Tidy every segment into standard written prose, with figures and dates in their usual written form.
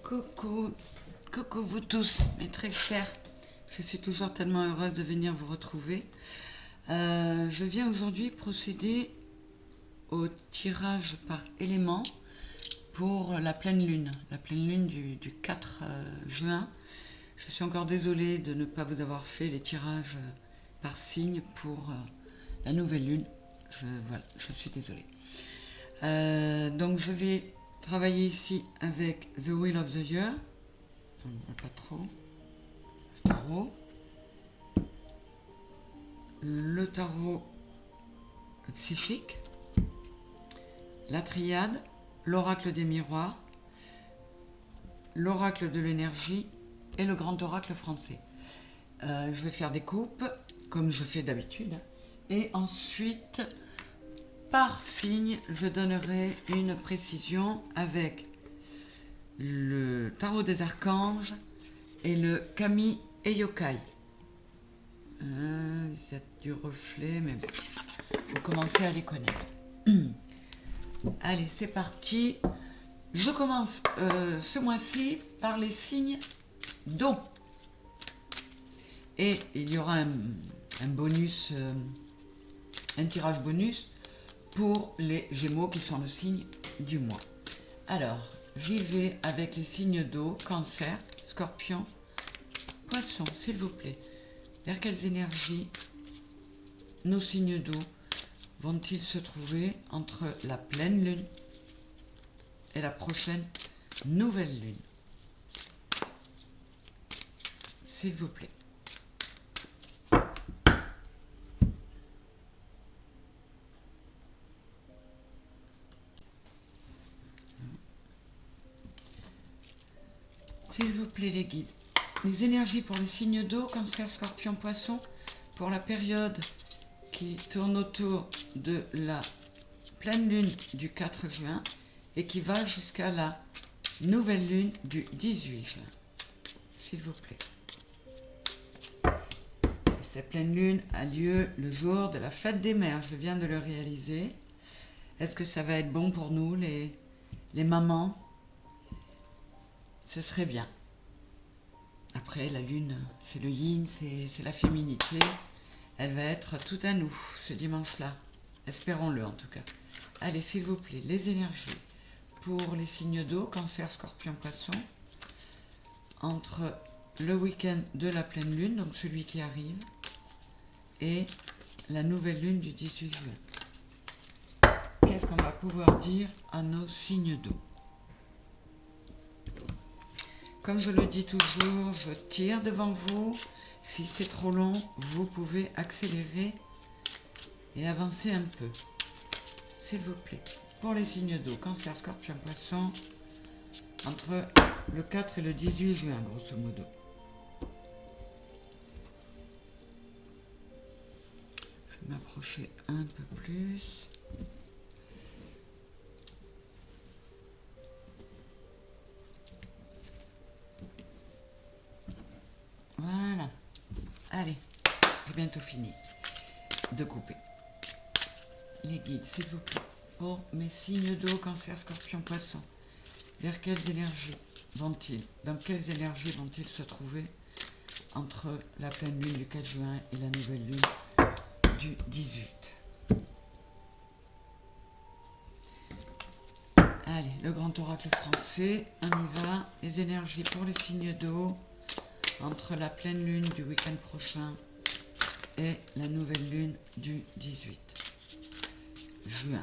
Coucou, coucou vous tous, mes très chers. Je suis toujours tellement heureuse de venir vous retrouver. Je viens aujourd'hui procéder au tirage par élément pour la pleine lune du 4 juin. Je suis encore désolée de ne pas vous avoir fait les tirages par signe pour la nouvelle lune. Voilà, je suis désolée. Donc je vais travailler ici avec The Wheel of the Year. On ne voit pas trop. Le tarot. Le tarot psychique. La triade. L'oracle des miroirs. L'oracle de l'énergie. Et le grand oracle français. Je vais faire des coupes, comme je fais d'habitude. Et ensuite, par signe, je donnerai une précision avec le tarot des archanges et le kami et yokai. Il y a du reflet, mais bon, vous commencez à les connaître. Allez, c'est parti. Je commence ce mois-ci par les signes d'eau. Et il y aura un bonus, un tirage bonus pour les Gémeaux qui sont le signe du mois. Alors, j'y vais avec les signes d'eau, Cancer, Scorpion, Poisson, s'il vous plaît. Vers quelles énergies nos signes d'eau vont-ils se trouver entre la pleine lune et la prochaine nouvelle lune? S'il vous plaît. S'il vous plaît les guides. Les énergies pour les signes d'eau, Cancer, Scorpion, Poisson, pour la période qui tourne autour de la pleine lune du 4 juin et qui va jusqu'à la nouvelle lune du 18 juin. S'il vous plaît. Et cette pleine lune a lieu le jour de la fête des mères. Je viens de le réaliser. Est-ce que ça va être bon pour nous, les mamans? Ce serait bien. Après, la lune, c'est le yin, c'est la féminité. Elle va être tout à nous, ce dimanche-là. Espérons-le, en tout cas. Allez, s'il vous plaît, les énergies pour les signes d'eau, Cancer, Scorpion, Poisson, entre le week-end de la pleine lune, donc celui qui arrive, et la nouvelle lune du 18 juin. Qu'est-ce qu'on va pouvoir dire à nos signes d'eau? Comme je le dis toujours, je tire devant vous. Si c'est trop long, vous pouvez accélérer et avancer un peu. S'il vous plaît. Pour les signes d'eau, Cancer, Scorpion, Poisson, entre le 4 et le 18 juin, grosso modo. Je vais m'approcher un peu plus. Voilà. Allez, j'ai bientôt fini de couper. Les guides, s'il vous plaît. Pour mes signes d'eau, Cancer, Scorpion, Poisson, vers quelles énergies vont-ils, dans quelles énergies vont-ils se trouver entre la pleine lune du 4 juin et la nouvelle lune du 18? Allez, le grand oracle français, on y va. Les énergies pour les signes d'eau entre la pleine lune du week-end prochain et la nouvelle lune du 18 juin.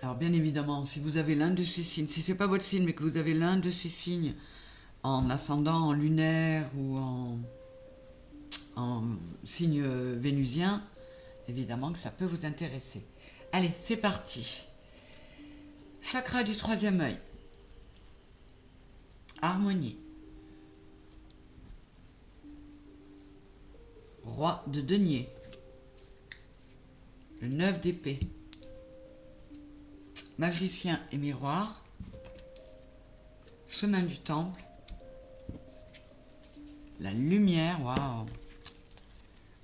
Alors bien évidemment, si vous avez l'un de ces signes, si ce n'est pas votre signe, mais que vous avez l'un de ces signes en ascendant, en lunaire ou en signe vénusien, évidemment que ça peut vous intéresser. Allez, c'est parti. Chakra du troisième œil. Harmonie. Roi de denier. Le 9 d'épée. Magicien et miroir. Chemin du temple. La lumière, waouh.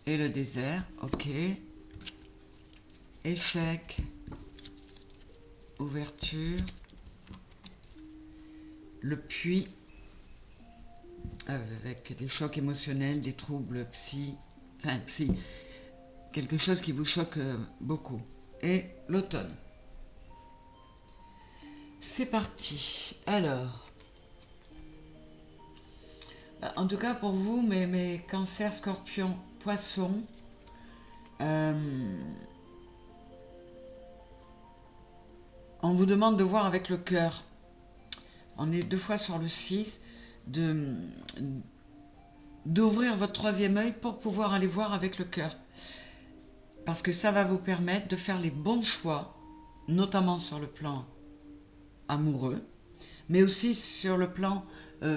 Et le désert, ok. échec, ouverture, le puits, avec des chocs émotionnels, des troubles psy, quelque chose qui vous choque beaucoup. Et l'automne. C'est parti. Alors, en tout cas pour vous, mes cancers, scorpions, poissons, on vous demande de voir avec le cœur. On est 2 fois sur le 6, d'ouvrir votre 3e œil pour pouvoir aller voir avec le cœur. Parce que ça va vous permettre de faire les bons choix, notamment sur le plan amoureux, mais aussi sur le plan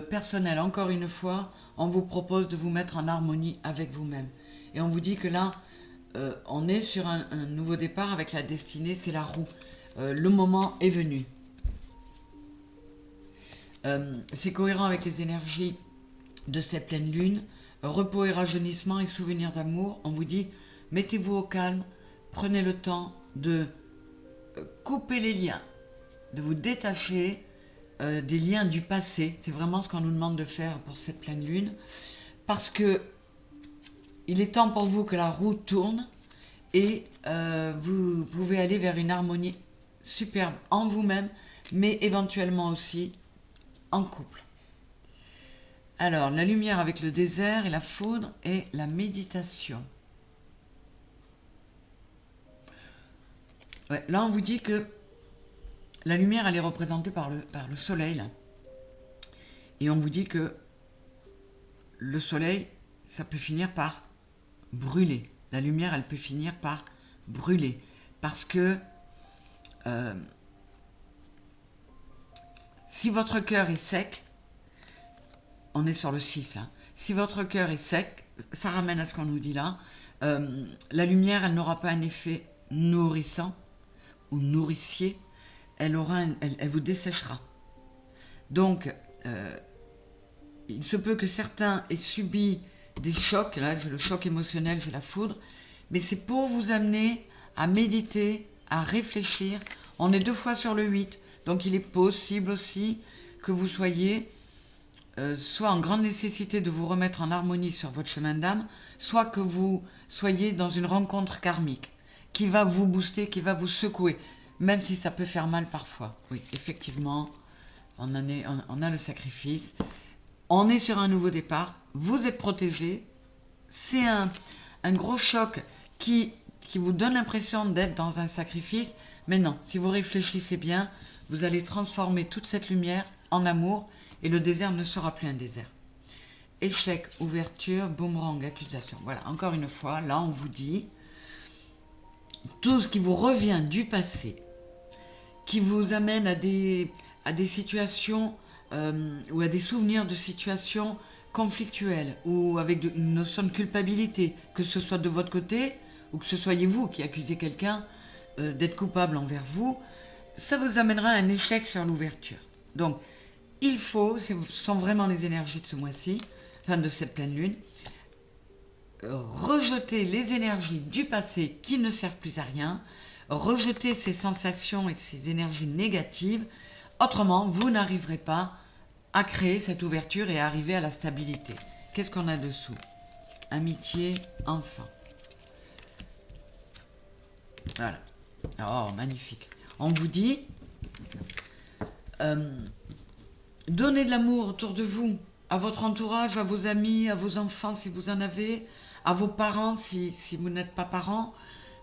personnel. Encore une fois, on vous propose de vous mettre en harmonie avec vous-même. Et on vous dit que là, on est sur un nouveau départ avec la destinée, c'est la roue. Le moment est venu. C'est cohérent avec les énergies de cette pleine lune. Repos et rajeunissement et souvenirs d'amour. On vous dit, mettez-vous au calme, prenez le temps de couper les liens, de vous détacher des liens du passé. C'est vraiment ce qu'on nous demande de faire pour cette pleine lune. Parce que il est temps pour vous que la roue tourne et vous pouvez aller vers une harmonie superbe en vous-même, mais éventuellement aussi en couple. Alors, la lumière avec le désert et la foudre et la méditation. Ouais, là, on vous dit que la lumière, elle est représentée par le soleil. Là. Et on vous dit que le soleil, ça peut finir par brûler. La lumière, elle peut finir par brûler. Parce que si votre cœur est sec, on est sur le 6 là, si votre cœur est sec, ça ramène à ce qu'on nous dit là, la lumière, elle n'aura pas un effet nourrissant ou nourricier, elle vous desséchera. Donc, il se peut que certains aient subi des chocs, là j'ai le choc émotionnel, j'ai la foudre, mais c'est pour vous amener à méditer, à réfléchir. On est 2 fois sur le 8, donc il est possible aussi que vous soyez soit en grande nécessité de vous remettre en harmonie sur votre chemin d'âme, soit que vous soyez dans une rencontre karmique qui va vous booster, qui va vous secouer, même si ça peut faire mal parfois. Oui, effectivement, on a le sacrifice, on est sur un nouveau départ, vous êtes protégé, c'est un gros choc qui vous donne l'impression d'être dans un sacrifice, mais non, si vous réfléchissez bien, vous allez transformer toute cette lumière en amour, et le désert ne sera plus un désert. Échec, ouverture, boomerang, accusation. Voilà, encore une fois, là on vous dit tout ce qui vous revient du passé, qui vous amène à des situations ou à des souvenirs de situations conflictuelles ou avec une notion de culpabilité, que ce soit de votre côté ou que ce soyez vous qui accusez quelqu'un d'être coupable envers vous, ça vous amènera à un échec sur l'ouverture. Donc, il faut, ce sont vraiment les énergies de ce mois-ci, enfin de cette pleine lune, rejeter les énergies du passé qui ne servent plus à rien, rejeter ces sensations et ces énergies négatives, autrement vous n'arriverez pas à créer cette ouverture et à arriver à la stabilité. Qu'est-ce qu'on a dessous? Amitié, enfant. Voilà. Oh, magnifique. On vous dit... donnez de l'amour autour de vous, à votre entourage, à vos amis, à vos enfants si vous en avez, à vos parents si vous n'êtes pas parents,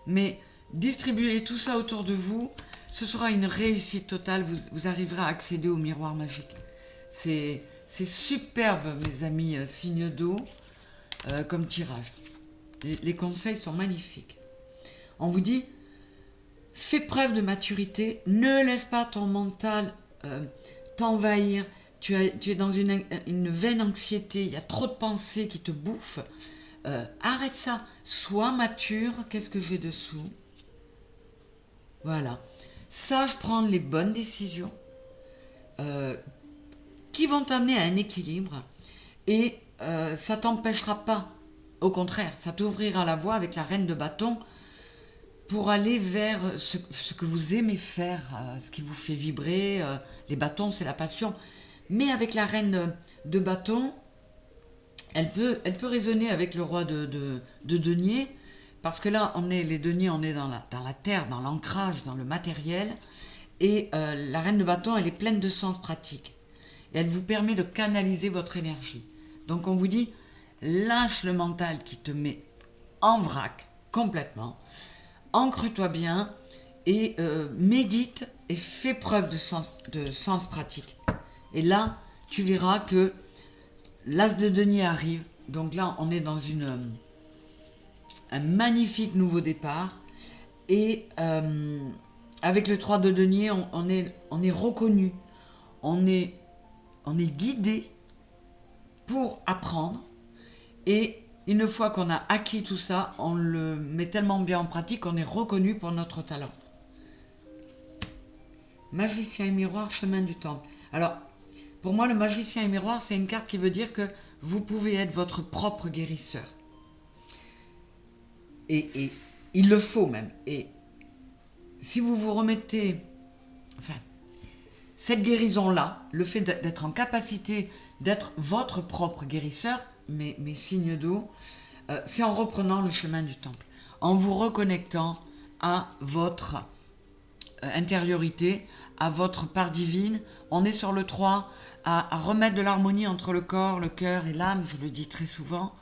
mais distribuez tout ça autour de vous, ce sera une réussite totale, vous arriverez à accéder au miroir magique. C'est superbe mes amis, signe d'eau, comme tirage. Les conseils sont magnifiques. On vous dit, fais preuve de maturité, ne laisse pas ton mental t'envahir, tu es dans une vaine anxiété, il y a trop de pensées qui te bouffent, arrête ça, sois mature. Qu'est-ce que j'ai dessous? Voilà, sache prendre les bonnes décisions qui vont t'amener à un équilibre et ça t'empêchera pas, au contraire, ça t'ouvrira la voie avec la reine de bâton. pour aller vers ce que vous aimez faire, ce qui vous fait vibrer. Les bâtons, c'est la passion. Mais avec la reine de bâton, elle peut résonner avec le roi de denier, parce que là, les deniers, on est dans la terre, dans l'ancrage, dans le matériel, et la reine de bâton, elle est pleine de sens pratique, et elle vous permet de canaliser votre énergie. Donc on vous dit, lâche le mental qui te met en vrac, complètement, ancre-toi bien, et médite, et fais preuve de sens pratique. Et là, tu verras que l'as de denier arrive. Donc là, on est dans un magnifique nouveau départ. Et avec le 3 de denier, on est reconnu. On est guidé pour apprendre. Et une fois qu'on a acquis tout ça, on le met tellement bien en pratique qu'on est reconnu pour notre talent. Magicien et miroir, chemin du temple. Alors, pour moi, le magicien et miroir, c'est une carte qui veut dire que vous pouvez être votre propre guérisseur. Et il le faut même. Et si vous vous remettez... Enfin, cette guérison-là, le fait d'être en capacité d'être votre propre guérisseur, mes signes d'eau, c'est en reprenant le chemin du temple, en vous reconnectant à votre intériorité, à votre part divine. On est sur le 3, à remettre de l'harmonie entre le corps, le cœur et l'âme, je le dis très souvent.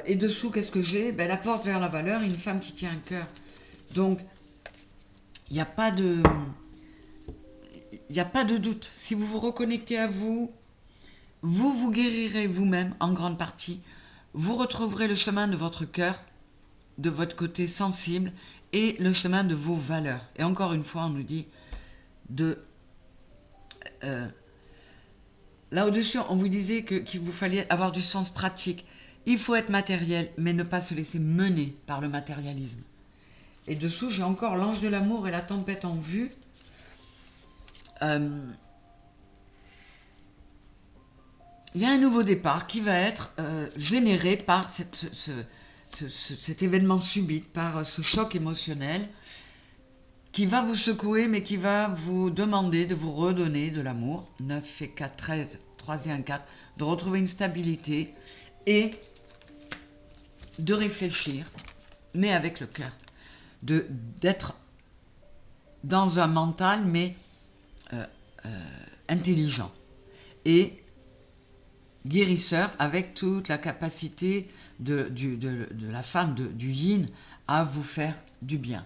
Et dessous, qu'est-ce que j'ai ? La porte vers la valeur, une femme qui tient un cœur. Donc, il n'y a pas de doute. Si vous vous reconnectez à vous, vous guérirez vous-même en grande partie. Vous retrouverez le chemin de votre cœur, de votre côté sensible, et le chemin de vos valeurs. Et encore une fois, on nous dit là au-dessus, on vous disait qu'il vous fallait avoir du sens pratique. Il faut être matériel, mais ne pas se laisser mener par le matérialisme. Et dessous, j'ai encore l'ange de l'amour et la tempête en vue. Il y a un nouveau départ qui va être généré par cet événement subit, par ce choc émotionnel qui va vous secouer, mais qui va vous demander de vous redonner de l'amour. 9 et 4, 13, 3 et 1, 4, de retrouver une stabilité et de réfléchir, mais avec le cœur, d'être dans un mental, mais intelligent, et guérisseur avec toute la capacité de la femme, du yin, à vous faire du bien.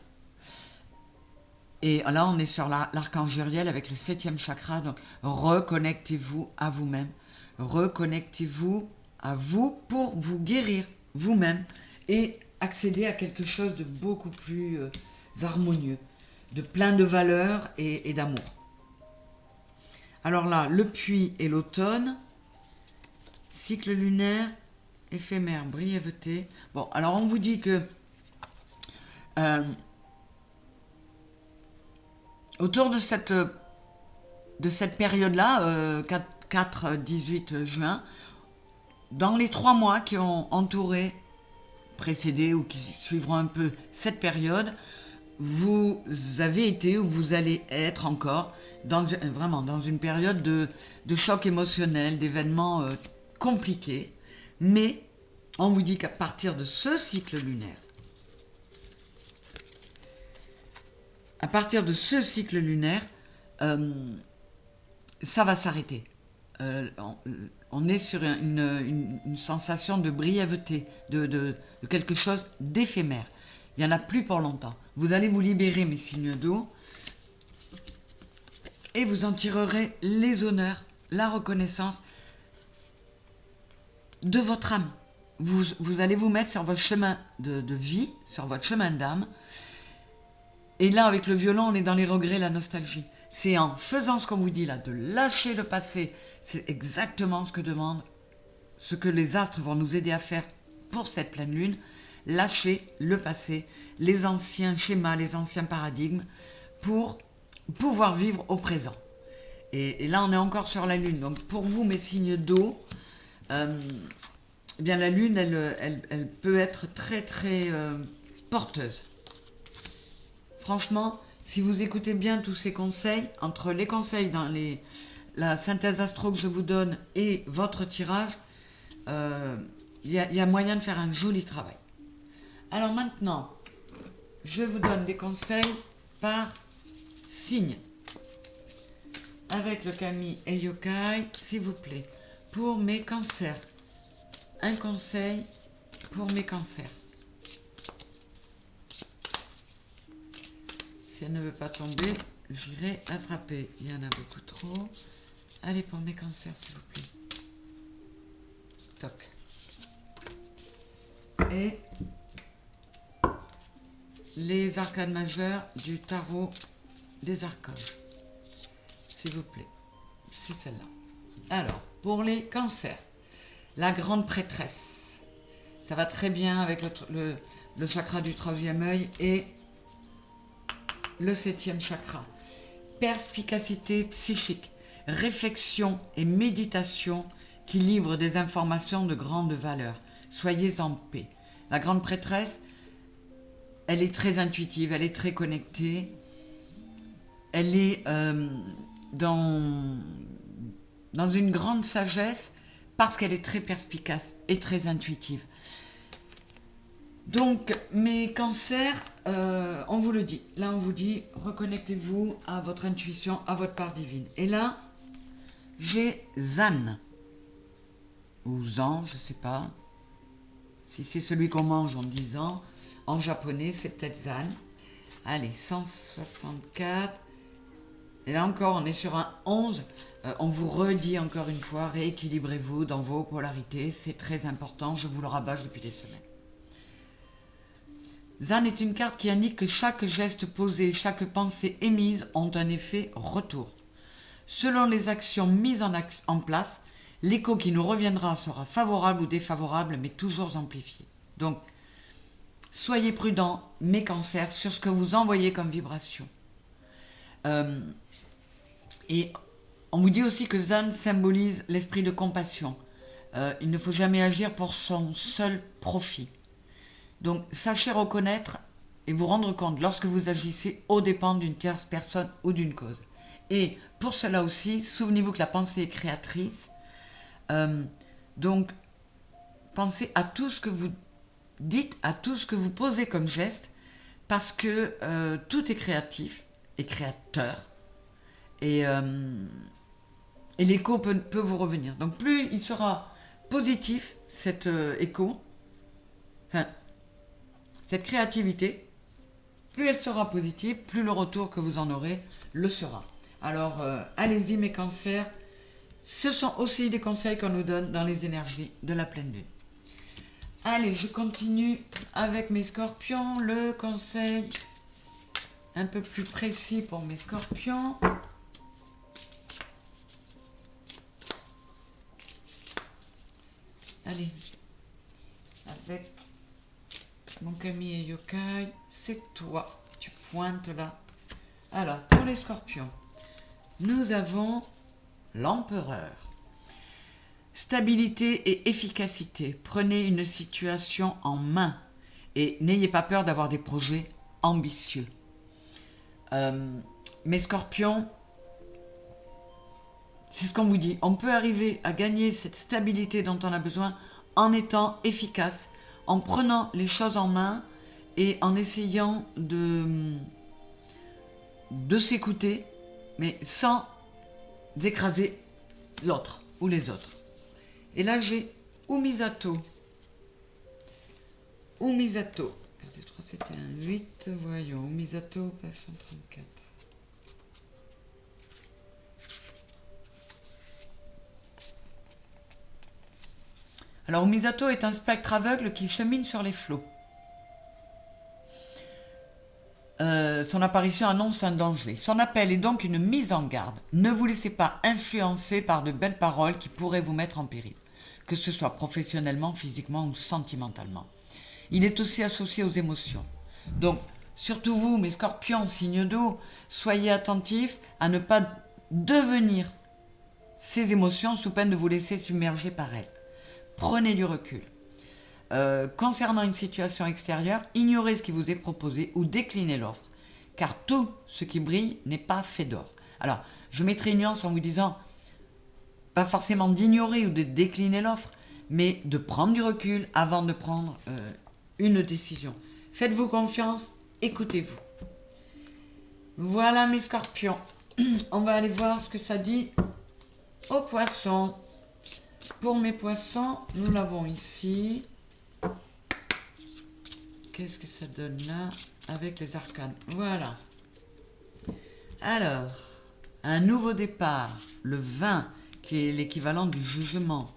Et là, on est sur l'archange Uriel avec le 7e chakra, donc reconnectez-vous à vous-même, reconnectez-vous à vous pour vous guérir vous-même et accéder à quelque chose de beaucoup plus harmonieux, de plein de valeurs et d'amour. Alors là, le puits et l'automne, cycle lunaire, éphémère, brièveté. Bon, alors on vous dit que autour de cette période-là, 4-18 juin, dans les 3 mois qui ont précédé ou qui suivront un peu cette période, vous avez été ou vous allez être encore vraiment dans une période de choc émotionnel, d'événements compliqués. Mais on vous dit qu'à partir de ce cycle lunaire, ça va s'arrêter. On est sur une sensation de brièveté, de quelque chose d'éphémère. Il n'y en a plus pour longtemps. Vous allez vous libérer, mes signes d'eau, et vous en tirerez les honneurs, la reconnaissance de votre âme. Vous allez vous mettre sur votre chemin de vie, sur votre chemin d'âme. Et là, avec le violon, on est dans les regrets, la nostalgie. C'est en faisant ce qu'on vous dit là, de lâcher le passé. C'est exactement ce que les astres vont nous aider à faire pour cette pleine lune. Lâcher le passé, les anciens schémas, les anciens paradigmes, pour pouvoir vivre au présent. Et là, on est encore sur la lune. Donc, pour vous, mes signes d'eau, eh bien, la lune, elle peut être très, très porteuse. franchement, si vous écoutez bien tous ces conseils, entre les conseils dans la synthèse astro que je vous donne et votre tirage, il y a moyen de faire un joli travail. Alors maintenant, je vous donne des conseils par signe. Avec le Kami et Yokai, s'il vous plaît, pour mes cancers. Un conseil pour mes cancers. Si elle ne veut pas tomber, j'irai attraper. Il y en a beaucoup trop. Allez, pour mes cancers, s'il vous plaît. Toc. Et les arcades majeures du tarot des archanges. S'il vous plaît. C'est celle-là. Alors, pour les cancers, la grande prêtresse. Ça va très bien avec le chakra du troisième œil et le septième chakra. Perspicacité psychique, réflexion et méditation qui livrent des informations de grande valeur. Soyez en paix. La grande prêtresse, elle est très intuitive, elle est très connectée. Elle est dans une grande sagesse parce qu'elle est très perspicace et très intuitive. Donc, mes cancers, on vous le dit. Là, on vous dit, reconnectez-vous à votre intuition, à votre part divine. Et là, j'ai Zan. Ou Zan, je ne sais pas. Si c'est celui qu'on mange en disant, en japonais, c'est peut-être Zan. Allez, 164. Et là encore, on est sur un 11. On vous redit encore une fois, rééquilibrez-vous dans vos polarités. C'est très important, je vous le rabâche depuis des semaines. Zan est une carte qui indique que chaque geste posé, chaque pensée émise ont un effet retour. Selon les actions mises en place, l'écho qui nous reviendra sera favorable ou défavorable, mais toujours amplifié. Donc, soyez prudents, mes cancers, sur ce que vous envoyez comme vibration. Et on vous dit aussi que Zan symbolise l'esprit de compassion. Il ne faut jamais agir pour son seul profit. Donc, sachez reconnaître et vous rendre compte lorsque vous agissez aux dépens d'une tierce personne ou d'une cause. Et pour cela aussi, souvenez-vous que la pensée est créatrice. Donc, pensez à tout ce que vous dites, à tout ce que vous posez comme geste, parce que tout est créatif et créateur. Et l'écho peut vous revenir. Donc, plus il sera positif, cet écho, cette créativité, plus elle sera positive, plus le retour que vous en aurez le sera. Alors, allez-y mes cancers, ce sont aussi des conseils qu'on nous donne dans les énergies de la pleine lune. Allez, je continue avec mes scorpions, le conseil un peu plus précis pour mes scorpions. Allez, avec mon Kami et Yokai, c'est toi, tu pointes là. Alors, pour les scorpions, nous avons l'empereur. Stabilité et efficacité. Prenez une situation en main et n'ayez pas peur d'avoir des projets ambitieux. Mes scorpions, c'est ce qu'on vous dit. On peut arriver à gagner cette stabilité dont on a besoin en étant efficace, en prenant les choses en main et en essayant de s'écouter, mais sans écraser l'autre ou les autres. Et là, j'ai Umisato. Umisato. Regardez, 3, c'était un 8. Voyons, Umisato, page 134. Alors, Umisato est un spectre aveugle qui chemine sur les flots. Son apparition annonce un danger. Son appel est donc une mise en garde. Ne vous laissez pas influencer par de belles paroles qui pourraient vous mettre en péril, que ce soit professionnellement, physiquement ou sentimentalement. Il est aussi associé aux émotions. Donc, surtout vous, mes scorpions, signes d'eau, soyez attentifs à ne pas devenir ces émotions sous peine de vous laisser submerger par elles. Prenez du recul. Concernant une situation extérieure, ignorez ce qui vous est proposé ou déclinez l'offre. car tout ce qui brille n'est pas fait d'or. Alors, je mettrai une nuance en vous disant, pas forcément d'ignorer ou de décliner l'offre, mais de prendre du recul avant de prendre une décision. Faites-vous confiance, écoutez-vous. Voilà mes scorpions. On va aller voir ce que ça dit aux poissons. Pour mes poissons, nous l'avons ici. Qu'est-ce que ça donne là avec les arcanes? Voilà. Alors, un nouveau départ, le 20, qui est l'équivalent du jugement.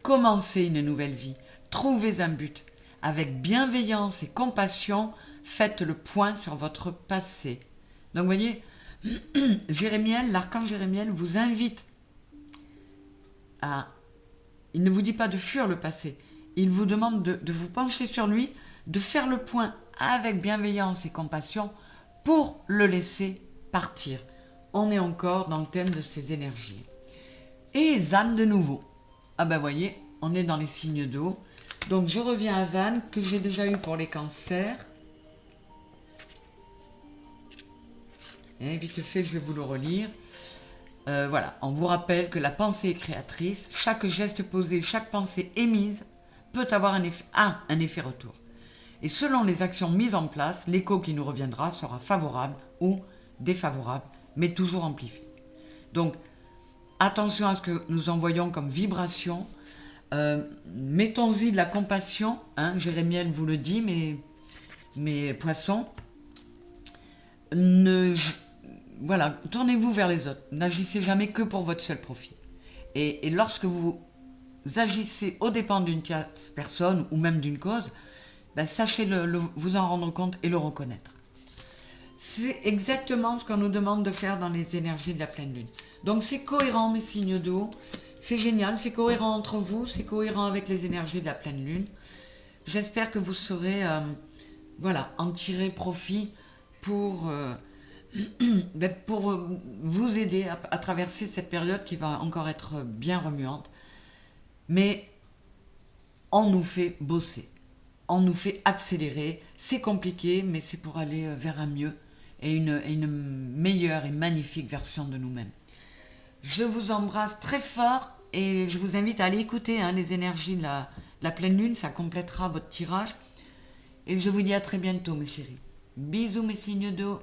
Commencez une nouvelle vie, trouvez un but. Avec bienveillance et compassion, faites le point sur votre passé. Donc, vous voyez, Jérémiel, l'archange Jérémiel vous invite à... Il ne vous dit pas de fuir le passé, il vous demande de vous pencher sur lui, de faire le point avec bienveillance et compassion pour le laisser partir. On est encore dans le thème de ces énergies. Et Zan de nouveau. Ah ben voyez, on est dans les signes d'eau. Donc je reviens à Zan, que j'ai déjà eu pour les cancers. Et vite fait, je vais vous le relire. Voilà, on vous rappelle que la pensée est créatrice. Chaque geste posé, chaque pensée émise peut avoir un effet retour. Et selon les actions mises en place, l'écho qui nous reviendra sera favorable ou défavorable, mais toujours amplifié. Donc, attention à ce que nous envoyons comme vibration. Mettons-y de la compassion. Jérémiel vous le dit, mes poissons. Voilà, tournez-vous vers les autres. N'agissez jamais que pour votre seul profit. Et lorsque vous agissez aux dépens d'une tierce personne ou même d'une cause, sachez vous en rendre compte et le reconnaître. C'est exactement ce qu'on nous demande de faire dans les énergies de la pleine lune. Donc c'est cohérent mes signes d'eau, c'est génial, c'est cohérent entre vous, c'est cohérent avec les énergies de la pleine lune. J'espère que vous saurez en tirer profit pour vous aider à traverser cette période qui va encore être bien remuante. Mais on nous fait bosser, on nous fait accélérer, c'est compliqué, mais c'est pour aller vers un mieux et une meilleure et magnifique version de nous-mêmes. Je vous embrasse très fort et je vous invite à aller écouter les énergies de la pleine lune, ça complétera votre tirage. Et je vous dis à très bientôt mes chéris. Bisous mes signes d'eau.